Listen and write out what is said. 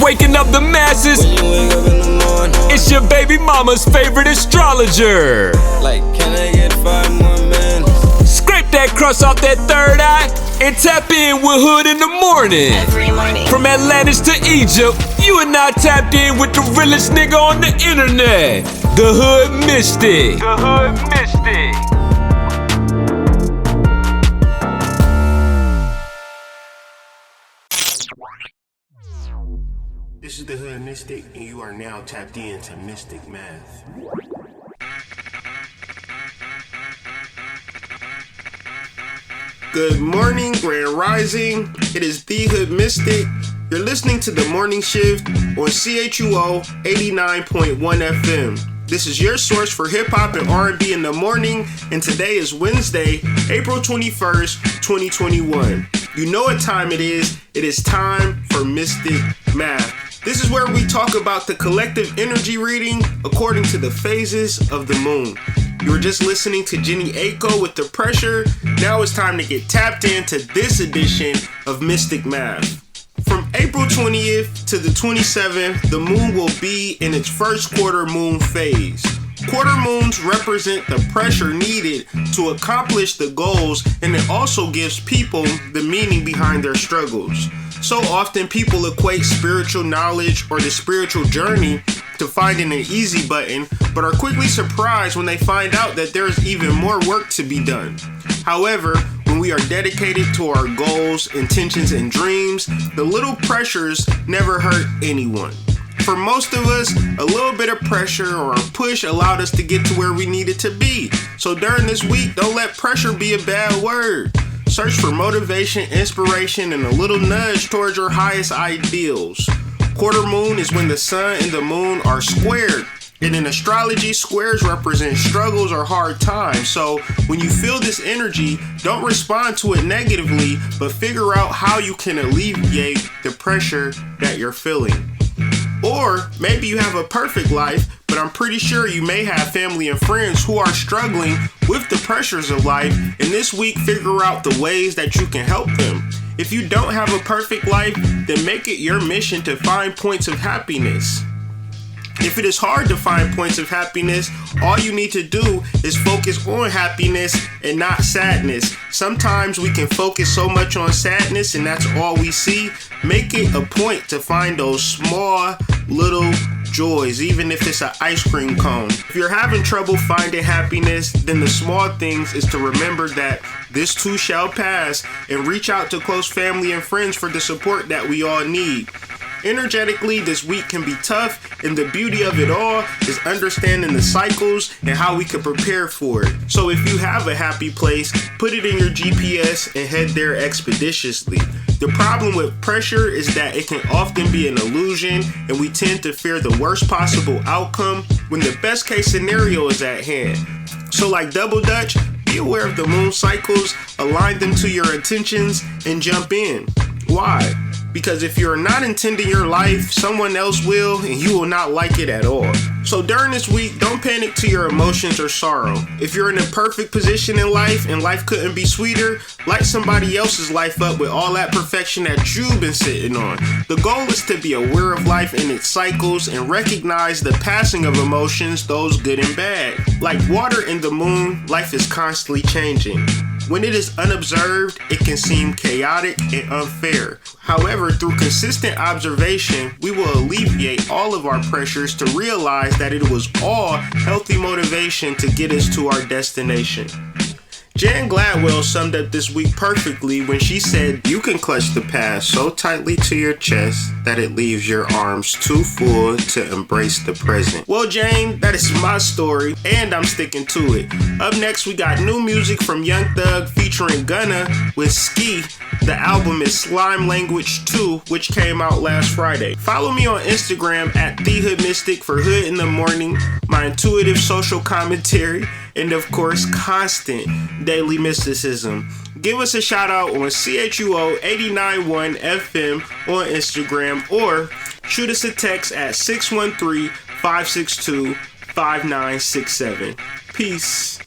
Waking up the masses. When you wake up in the morning, It's your baby mama's favorite astrologer. like, can I get 5 more minutes? Scrape that crust off that third eye and tap in with Hood in the morning. Every morning. From Atlantis to Egypt, you are now tapped in with the realest nigga on the internet, the Hood Mystikk. The Hood Mystikk. This is the Hood Mystikk, and you are now tapped into Mystikk Math. Good morning, Grand Rising. It is the Hood Mystikk. You're listening to the morning shift on CHUO 89.1 FM. This is your source for hip hop and R&B in the morning, and today is Wednesday, April 21st, 2021. You know what time it is. It is time for Mystikk Math. This is where we talk about the collective energy reading according to the phases of the moon. You were just listening to Jenny Aiko with The Pressure. Now it's time to get tapped into this edition of Mystikk Math. From April 20th to the 27th, the moon will be in its first quarter moon phase. Quarter moons represent the pressure needed to accomplish the goals, and it also gives people the meaning behind their struggles. So often people equate spiritual knowledge or the spiritual journey to finding an easy button, but are quickly surprised when they find out that there is even more work to be done. However, when we are dedicated to our goals, intentions, and dreams, the little pressures never hurt anyone. For most of us, a little bit of pressure or a push allowed us to get to where we needed to be. So during this week, don't let pressure be a bad word. Search for motivation, inspiration, and a little nudge towards your highest ideals. Quarter moon is when the sun and the moon are squared. And in astrology, squares represent struggles or hard times. So when you feel this energy, don't respond to it negatively, but figure out how you can alleviate the pressure that you're feeling. Or maybe you have a perfect life, but I'm pretty sure you may have family and friends who are struggling with the pressures of life, and this week figure out the ways that you can help them. If you don't have a perfect life, then make it your mission to find points of happiness. If it is hard to find points of happiness, all you need to do is focus on happiness and not sadness. Sometimes we can focus so much on sadness and that's all we see. Make it a point to find those small little joys, even if it's an ice cream cone. If you're having trouble finding happiness, then the small things is to remember that this too shall pass and reach out to close family and friends for the support that we all need. Energetically, this week can be tough, and the beauty of it all is understanding the cycles and how we can prepare for it. So if you have a happy place, put it in your GPS and head there expeditiously. The problem with pressure is that it can often be an illusion, and we tend to fear the worst possible outcome when the best case scenario is at hand. So like Double Dutch, be aware of the moon cycles, align them to your intentions, and jump in. Why? Because if you're not intending your life, someone else will, and you will not like it at all. So during this week, don't panic to your emotions or sorrow. If you're in a perfect position in life and life couldn't be sweeter, light somebody else's life up with all that perfection that you've been sitting on. The goal is to be aware of life and its cycles and recognize the passing of emotions, those good and bad. Like water in the moon, life is constantly changing. When it is unobserved, it can seem chaotic and unfair. However, through consistent observation, we will alleviate all of our pressures to realize that it was all healthy motivation to get us to our destination. Jan Gladwell summed up this week perfectly when she said, "You can clutch the past so tightly to your chest that it leaves your arms too full to embrace the present." Well, Jane, that is my story, and I'm sticking to it. Up next, we got new music from Young Thug featuring Gunna with Ski. The album is Slime Language 2, which came out last Friday. Follow me on Instagram at TheHoodMystikk for Hood in the Morning, my intuitive social commentary, and of course, constant daily mysticism. Give us a shout out on CHUO 89.1 FM on Instagram, or shoot us a text at 613-562-5967. Peace.